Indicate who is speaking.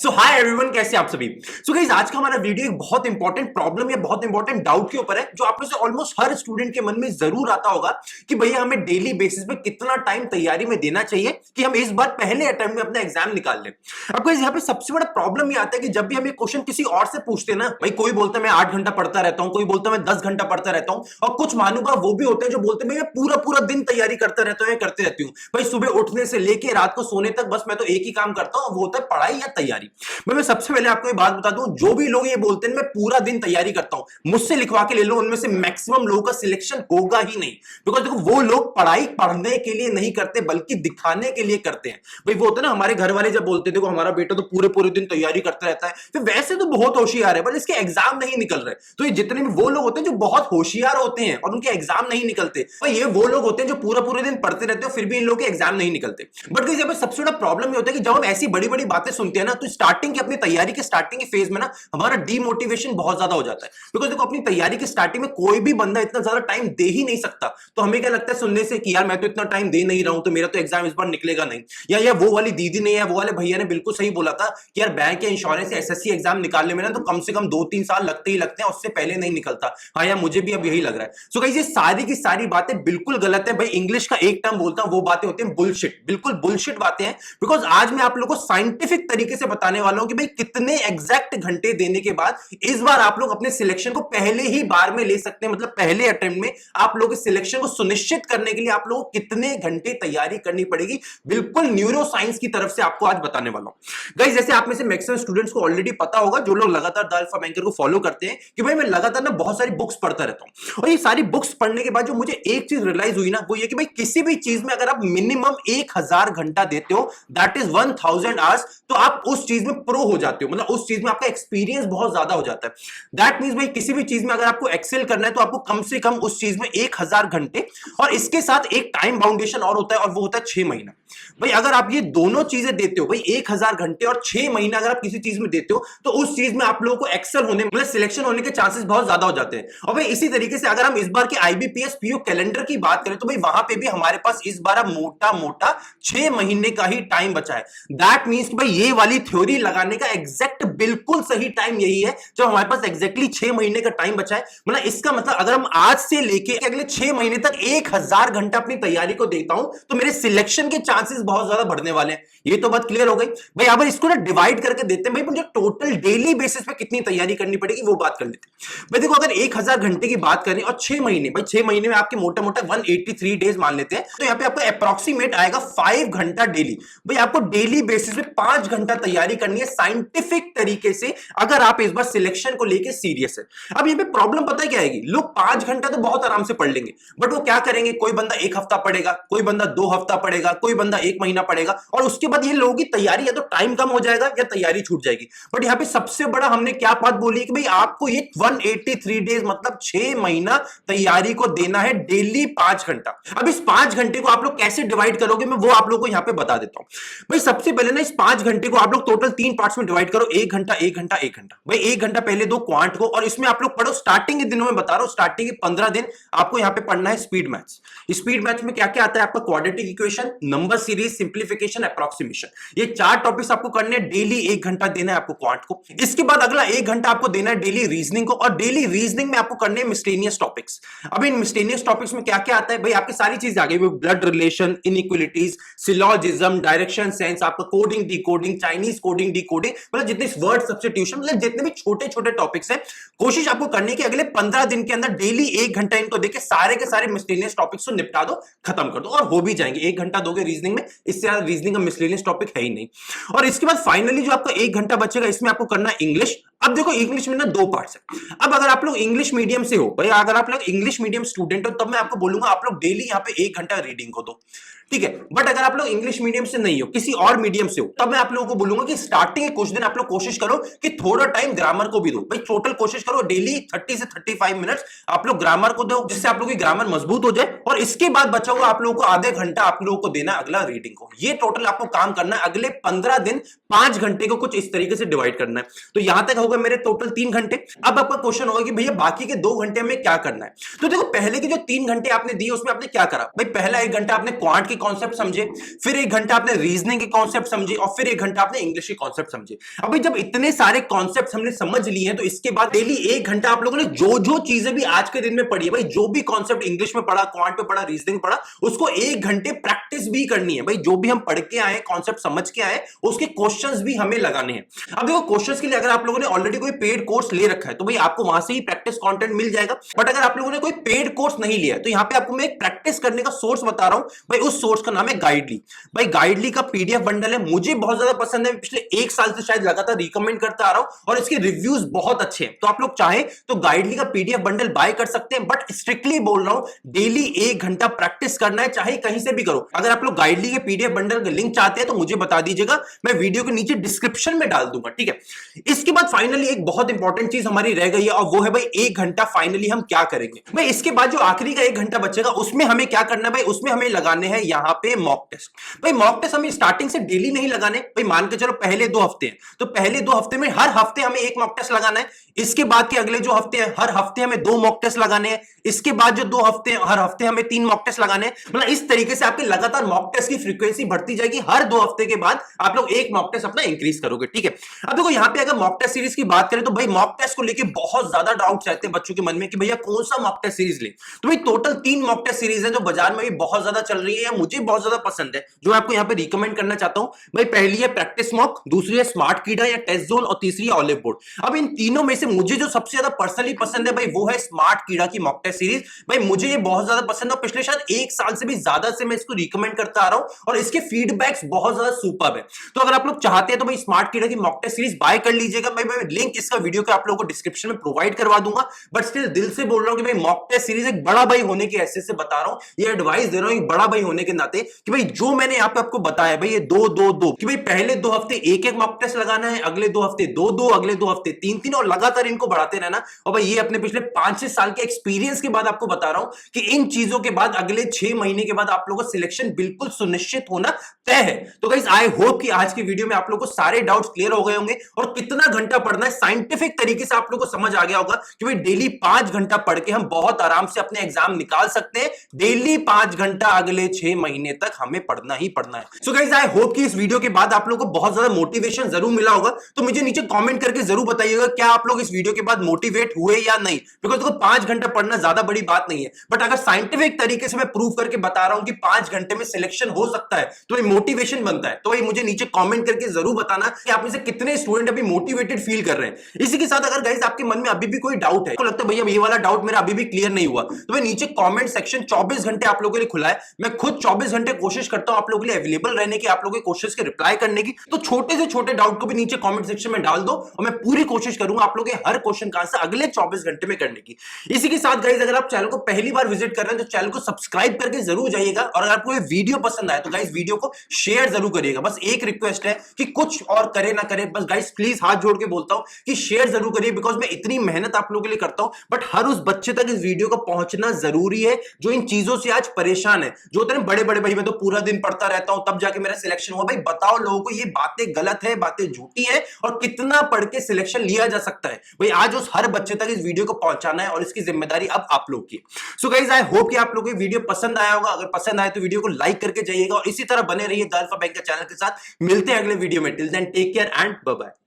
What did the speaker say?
Speaker 1: सो hi everyone, कैसे आप सभी। सो गाइस, आज का हमारा वीडियो एक बहुत इंपॉर्टेंट प्रॉब्लम या बहुत इंपॉर्टेंट डाउट के ऊपर है जो आप में से ऑलमोस्ट हर स्टूडेंट के मन में जरूर आता होगा कि भैया हमें डेली बेसिस पे कितना टाइम तैयारी में देना चाहिए कि हम इस बार पहले अटेम्प्ट में अपना एग्जाम निकाल लें। अब गाइस, यहाँ पे सबसे बड़ा प्रॉब्लम ये आता है कि जब भी हम ये क्वेश्चन किसी और से पूछते हैं ना, भाई कोई बोलता है मैं 8 घंटा पढ़ता रहता हूँ, कोई बोलता है मैं 10 घंटा पढ़ता रहता हूँ, और कुछ महानुभाव वो भी होते हैं जो बोलते हैं भाई मैं पूरा पूरा दिन तैयारी करता रहता हूँ, करते रहती हूँ भाई, सुबह उठने से लेके रात को सोने तक बस मैं तो एक ही काम करता हूँ, वो होता है पढ़ाई या तैयारी। मैं सबसे पहले आपको ये बात बता दूं, जो भी लोग ये बोलते हैं मैं पूरा दिन तैयारी करता हूं, मुझसे लिखवा के ले लो, उनमें से मैक्सिमम लोगों का सिलेक्शन होगा ही नहीं। बिकॉज देखो, वो लोग पढ़ाई पढ़ने के लिए नहीं करते बल्कि दिखाने के लिए करते हैं। भाई वो होता है ना, हमारे घर वाले जब बोलते देखो हमारा बेटा तो पूरे पूरे दिन तैयारी करता रहता है, तो वैसे तो बहुत होशियार है पर इसके एग्जाम नहीं निकल रहे। तो ये जितने भी वो लोग होते हैं जो बहुत होशियार होते हैं और उनके एग्जाम नहीं निकलते, और ये वो लोग होते हैं जो पूरा पूरे दिन पढ़ते रहते हैं फिर भी इन लोगों के एग्जाम नहीं निकलते। बट यहाँ पे सबसे बड़ा प्रॉब्लम ये होता है कि जब हम ऐसी बड़ी बड़ी बातें सुनते हैं ना, तो स्टार्टिंग की अपनी तैयारी के स्टार्टिंग के फेज में ना हमारा डीमोटिवेशन बहुत ज्यादा हो जाता है। बिकॉज देखो, अपनी तैयारी की स्टार्टिंग में कोई भी बंदा इतना ज्यादा टाइम दे ही नहीं सकता। तो हमें क्या लगता है सुनने से कि यार मैं तो इतना टाइम दे नहीं रहा हूं, तो मेरा तो एग्जाम इस बार निकलेगा नहीं। या वो वाली दीदी ने या वो वाले भैया ने बिल्कुल सही बोला था कि यार बैंक या इंश्योरेंस या एसएससी एग्जाम निकालने में ना तो कम से कम 2-3 साल लगते ही लगते हैं, उससे पहले नहीं निकलता। हाँ यार, मुझे भी अब यही लग रहा है। सो गाइस, ये सारी की सारी बातें बिल्कुल गलत है। भाई इंग्लिश का एक टर्म बोलता हूं, वो बातें होती हैं बुलशिट, बिल्कुल बुलशिट बातें हैं। बिकॉज आज मैं आप लोगों को साइंटिफिक तरीके से बताने वाला हूं कि भाई कितने एग्जैक्ट घंटे देने के बाद इस बार आप लोग अपने सिलेक्शन को पहले ही बार में ले सकते हैं। मतलब पहले अटेम्प्ट में आप लोग इस सिलेक्शन को सुनिश्चित करने के लिए आप लोगों को कितने घंटे तैयारी करनी पड़ेगी, बिल्कुल न्यूरो साइंस की तरफ से आपको आज बताने वाला हूं। गाइस, जैसे आप में से मैक्सिमम स्टूडेंट्स को ऑलरेडी पता होगा, जो लोग लगातार द अल्फा बैंकर को फॉलो करते हैं, कि भाई मैं लगातार ना बहुत सारी बुक्स पढ़ता रहता हूं। और ये सारी बुक्स पढ़ने के बाद जो मुझे एक चीज रियलाइज हुई ना, वो ये कि भाई किसी भी चीज में अगर आप मिनिमम 1000 घंटा देते हो, दैट इज 1000 आवर्स, तो आप उस चीज में प्रो हो जाते हो। मतलब उस चीज में आपका एक्सपीरियंस बहुत ज्यादा हो जाता है। दैट मींस भाई किसी भी चीज में अगर आपको एक्सेल करना है तो आपको कम से कम उस चीज में 1000 घंटे, और इसके साथ एक टाइम बाउंडेशन और होता है, और वो होता है 6 महीना। भाई अगर आप ये दोनों चीजें देते हो, भाई 1000 घंटे और 6 महीना अगर आप किसी चीज में देते हो, तो उस चीज में आप लोगों को एक्सेल होने, मतलब सिलेक्शन होने के चांसेस बहुत ज्यादा हो जाते हैं। और भाई इसी तरीके से अगर हम इस बार के आईबीपीएस पीओ कैलेंडर की बात करें, तो भाई वहां पे भी हमारे पास इस बार मोटा मोटा 6 महीने का ही टाइम बचा है। दैट मींस भाई ये वाली थ्योरी लगाने का एग्जैक्ट बिल्कुल सही टाइम यही है जब हमारे पास एग्जैक्टली 6 महीने का टाइम बचा है। मतलब इसका मतलब अगर हम आज से लेके अगले 6 महीने तक 1000 घंटा अपनी तैयारी को देता हूं, तो मेरे सिलेक्शन के चांसेस बहुत ज्यादा बढ़ने वाले हैं। ये तो बात क्लियर हो गई। भाई अगर इसको ना डिवाइड करके देते हैं, भाई मुझे टोटल डेली बेसिस पे कितनी तैयारी करनी पड़ेगी वो बात कर लेते हैं। भाई देखो, अगर 1000 घंटे की बात करें और 6 महीने, भाई 6 महीने में आपके मोटा मोटा 183 डेज मान लेते हैं, तो यहाँ पे आपको अप्रोक्सीमेट आएगा 5 घंटा डेली। भाई आपको डेली बेसिस पे 5 घंटा तैयारी करनी है साइंटिफिक तरीके से, अगर आप इस बार सिलेक्शन को लेके सीरियस है। अब यहाँ पे प्रॉब्लम पता है क्या आएगी, लोग 5 घंटा तो बहुत आराम से पढ़ लेंगे, बट वो क्या करेंगे, कोई बंदा 1 हफ्ता पढ़ेगा, कोई बंदा 2 हफ्ता पढ़ेगा, कोई बंदा 1 महीना पढ़ेगा, और उसके बाद ये लोगों की तैयारी या तो टाइम कम हो जाएगा या तैयारी छूट जाएगी। बट यहाँ पे सबसे बड़ा हमने क्या बात बोली कि भाई आपको ये 183 डेज मतलब 6 महीना तैयारी को देना है डेली 5 घंटा। अब इस 5 घंटे को आप लोग कैसे डिवाइड करोगे, मैं वो आप लोग को यहाँ पे बता देता हूं। भाई सबसे पहले ना इस 5 घंटे को आप लोग टोटल 3 पार्ट्स में डिवाइड करो, 1 घंटा 1 घंटा 1 घंटा। भाई 1 घंटा पहले दो क्वांट को, और इसमें आप लोग पढ़ो स्टार्टिंग के दिनों में बता रहा हूं, स्टार्टिंग के 15 दिन आपको यहाँ पे पढ़ना है स्पीड मैथ्स। स्पीड मैथ्स में क्या क्या आता है आपका, quadratic equation, number series, simplification, approximation. ये 4 टॉपिक्स आपको करने हैं, डेली 1 घंटा देना है आपको क्वांट को। इसके बाद अगला 1 घंटा आपको देना है डेली रीजनिंग को, और डेली रीजनिंग में आपको करने हैं मिसलेनियस टॉपिक्स। अब इन मिसलेनियस टॉपिक्स में क्या क्या आता है, भाई आपकी सारी चीजें आ गई, blood relation, inequalities, syllogism, direction sense, आपका coding decoding, Chinese coding decoding, मतलब जितने वर्ड सब्स्टिट्यूशन, मतलब जितने भी छोटे छोटे टॉपिक्स हैं, कोशिश आपको करने की अगले 15 दिन के अंदर डेली 1 घंटा इनको देके सारे के सारे मिसलेनियस टॉपिक्स को निपटा दो, खत्म कर दो, और हो भी जाएंगे। 1 घंटा दोगे रीजनिंग में, इससे ज्यादा रीजनिंग का मिसलेनियस टॉपिक है ही नहीं। और इसके बाद फाइनली जो आपका 1 घंटा बचेगा, इसमें आपको करना है इंग्लिश। अब देखो इंग्लिश में ना 2 पार्ट्स है। अब अगर आप लोग इंग्लिश मीडियम से हो, भाई अगर आप लोग इंग्लिश मीडियम स्टूडेंट हो, तब मैं आपको बोलूंगा आप लोग डेली यहाँ पे 1 घंटा रीडिंग को दो, ठीक है। बट अगर आप लोग इंग्लिश मीडियम से नहीं हो, किसी और मीडियम से हो, तब मैं आप लोगों को बोलूंगा कि स्टार्टिंग के कुछ दिन आप लोग कोशिश करो कि थोड़ा टाइम ग्रामर को भी दो। भाई टोटल कोशिश करो डेली 30 से 35 मिनट्स आप लोग ग्रामर को दो, जिससे आप लोगों की ग्रामर मजबूत हो जाए, और इसके बाद बचा हुआ आप लोगों को आधे घंटा आप लोगों को देना अगला रीडिंग को। ये टोटल आपको काम करना है अगले 15 दिन, 5 घंटे को कुछ इस तरीके से डिवाइड करना है। तो यहां तक हो हो गए मेरे टोटल 3 घंटे। अब आपका क्वेश्चन होगा कि भैया बाकी के 2 घंटे में क्या करना है। तो देखो पहले के जो 3 घंटे आपने दिए उसमें आपने क्या करा भाई, पहला 1 घंटा आपने क्वांट के कॉन्सेप्ट समझे, फिर 1 घंटा आपने रीजनिंग के कॉन्सेप्ट समझे, और फिर 1 घंटा आपने इंग्लिश के कॉन्सेप्ट समझे। अभी जब इतने सारे कॉन्सेप्ट हमने समझ लिए हैं तो इसके बाद डेली 1 घंटा आप लोगों ने जो जो चीजें भी आज के दिन में पढ़ी है भाई, जो भी कॉन्सेप्ट इंग्लिश में पढ़ा, क्वांट में पढ़ा, रीजनिंग में पढ़ा, उसको 1 घंटे प्रैक्टिस भी करनी है भाई। जो भी हम पढ़ के आए, कॉन्सेप्ट समझ के आए, उसके क्वेश्चंस भी हमें लगाने हैं। अब देखो क्वेश्चंस के लिए अगर आप लोगों ने ऑलरेडी कोई पेड कोर्स ले रखा है तो भाई आपको वहां से ही प्रैक्टिस कंटेंट मिल जाएगा। बट अगर आप लोगों ने कोई पेड कोर्स नहीं लिया है तो यहां पे आपको मैं एक प्रैक्टिस करने का सोर्स बता रहा हूं भाई, उस सोर्स का नाम है गाइडली। भाई गाइडली का पीडीएफ बंडल है, मुझे बहुत ज्यादा पसंद है, पिछले 1 साल से शायद लगातार रिकमेंड करता आ रहा हूं और इसके रिव्यूज बहुत अच्छे हैं। तो आप लोग चाहे तो गाइडली का पीडीएफ बंडल बाय कर सकते हैं, बट स्ट्रिक्टली बोल रहा हूं डेली 1 घंटा प्रैक्टिस करना है, चाहे कहीं से भी करो। अगर आप लोग गाइडली के पीडीएफ बंडल का लिंक चाहते हैं तो मुझे बता दीजिएगा, मैं वीडियो के नीचे डिस्क्रिप्शन में डाल दूंगा, ठीक है। इसके बाद फाइनली एक बहुत इंपॉर्टेंट चीज हमारी रह गई है और वो है भाई 1 घंटा फाइनली हम क्या करेंगे भाई। इसके बाद जो आखिरी का 1 घंटा बचेगा उसमें हमें क्या करना है भाई, उसमें हमें लगाने हैं यहां पे मॉक टेस्ट। भाई मॉक टेस्ट हमें स्टार्टिंग से डेली नहीं लगाने भाई, मान के चलो पहले 2 हफ्ते हैं तो पहले 2 हफ्ते में हर हफ्ते हमें 1 मॉक टेस्ट लगाना है। इसके बाद के अगले जो हफ्ते हैं हर हफ्ते हमें 2 मॉक टेस्ट लगाने हैं। इसके बाद जो 2 हफ्ते हर हफ्ते हमें 3 मॉक टेस्ट लगाने हैं। मतलब इस तरीके से आपके लगातार मॉक टेस्ट की फ्रीक्वेंसी बढ़ती जाएगी, हर 2 हफ्ते के बाद आप लोग 1 मॉक टेस्ट अपना इंक्रीज करोगे, ठीक है। अब देखो यहां पे अगर मॉक टेस्ट सीरीज की बात करें तो भाई मॉक टेस्ट को लेके बहुत ज्यादा डाउट्स रहते हैं बच्चों के मन में कि भैया कौन सा मॉक टेस्ट सीरीज ले। तो भाई टोटल 3 मॉक टेस्ट सीरीज है जो बाजार में भी बहुत ज्यादा चल रही है या मुझे बहुत ज्यादा पसंद है, जो आपको यहां पे रिकमेंड करना चाहता हूं। भाई पहली है प्रैक्टिस मॉक, दूसरी है स्मार्ट कीड़ा या टेस्ट जोन, और तीसरी है ऑलिव बोर्ड। अब इन तीनों में से मुझे जो सबसे ज्यादा पर्सनली पसंद है भाई वो है स्मार्ट कीड़ा की मॉक टेस्ट सीरीज। भाई मुझे ये बहुत ज्यादा पसंद है और पिछले शायद 1 साल से भी ज्यादा से मैं इसको रिकमेंड करता आ रहा हूं और इसके फीडबैक्स बहुत ज्यादा सुपर्ब है। तो अगर आप लोग चाहते हैं तो भाई स्मार्ट कीड़ा की मॉक टेस्ट सीरीज बाय कर लीजिएगा। मैं लिंक इसका वीडियो के आप लोगों को डिस्क्रिप्शन में प्रोवाइड करवा दूंगा। बट स्टिल दिल से बोल रहा हूं कि भाई मॉक टेस्ट सीरीज एक बड़ा भाई होने के ऐसे से बता रहा हूं, ये एडवाइस दे रहा हूं एक बड़ा भाई होने के नाते कि भाई जो मैंने यहां पे आपको बताया भाई ये 2-2-2 कि भाई पहले 2 हफ्ते 1-1 मॉक टेस्ट लगाना है, अगले 2 हफ्ते 2-2, अगले 2 हफ्ते 3-3 और लगातार इनको बढ़ाते रहना। और भाई ये अपने पिछले 5-6 साल के एक्सपीरियंस के बाद आपको बता रहा हूं कि इन चीजों के बाद अगले 6 महीने के बाद आप लोगों का सिलेक्शन बिल्कुल सुनिश्चित होना तय है। तो गाइस आई होप कि आज की वीडियो में आप लोगों को सारे डाउट्स क्लियर हो गए होंगे और कितना घंटा पढ़ना है साइंटिफिक तरीके से आप लोगों को समझ आ गया होगा कि भाई डेली 5 घंटा पढ़ के हम बहुत आराम से अपने एग्जाम निकाल सकते हैं। डेली 5 घंटा अगले 6 महीने तक हमें पढ़ना ही पढ़ना है। सो गाइस आई होप कि इस वीडियो के बाद आप लोगों को बहुत ज्यादा मोटिवेशन जरूर मिला होगा। तो मुझे नीचे कमेंट करके जरूर बताइएगा क्या आप लोग इस वीडियो के बाद मोटिवेट हुए या नहीं। बिकॉज देखो 5 घंटा पढ़ना ज्यादा बड़ी बात नहीं है, बट अगर साइंटिफिक तरीके से मैं प्रूव करके बता रहा हूं कि 5 घंटे में सिलेक्शन हो सकता है तो ये मोटिवेशन बनता है। तो भाई मुझे नीचे कमेंट करके जरूर बताना कि आप में से कितने स्टूडेंट अभी मोटिवेटेड फील कर रहे हैं। इसी के साथ अगर गाइस आपके मन में अभी भी कोई डाउट है, आपको लगता है भैया ये वाला डाउट मेरा अभी भी क्लियर नहीं हुआ, तो भाई नीचे कमेंट सेक्शन 24 घंटे आप लोगों के लिए खुला है। मैं खुद 24 घंटे कोशिश करता हूं आप लोगों के लिए अवेलेबल रहने की, आप लोगों के क्वेश्चंस के रिप्लाई करने की। तो छोटे से छोटे डाउट को भी नीचे कमेंट सेक्शन में डाल दो और मैं पूरी कोशिश करूंगा आप लोगों के हर क्वेश्चन का आंसर अगले 24 घंटे में करने की। इसी के साथ गाइस अगर आप चैनल को पहली बार विजिट कर रहे हैं तो चैनल को सब्सक्राइब करके जरूर जाइएगा और अगर आपको ये वीडियो पसंद आए तो गाइस वीडियो को शेयर जरूर करिएगा। बस एक रिक्वेस्ट है कि कुछ और करे ना करे, बस गाइस प्लीज हाथ जोड़ के बोलता हूं कि शेयर जरूर करिए। बिकॉज मैं इतनी मेहनत आप लोगों के लिए करता हूं बट हर उस बच्चे तक इस वीडियो का पहुंचना जरूरी है जो इन चीजों से आज परेशान है। जो होता है बड़े बड़े भाई मैं तो पूरा दिन पढ़ता रहता हूं तब जाके मेरा सिलेक्शन हुआ। भाई बताओ लोगों को ये बातें गलत है, बातें झूठी है और कितना पढ़ के सिलेक्शन लिया जा सकता है। भाई आज उस हर बच्चे तक इस वीडियो को पहुंचाना है और इसकी जिम्मेदारी अब आप लोग की। सो गाइस आई होप कि आप लोगों को वीडियो पसंद आया होगा। अगर पसंद आए तो वीडियो को लाइक करके जाइएगा और इसी तरह बने रहिए द अल्फा बैंक के चैनल के साथ। मिलते हैं अगले वीडियो में। Till then take care and bye bye.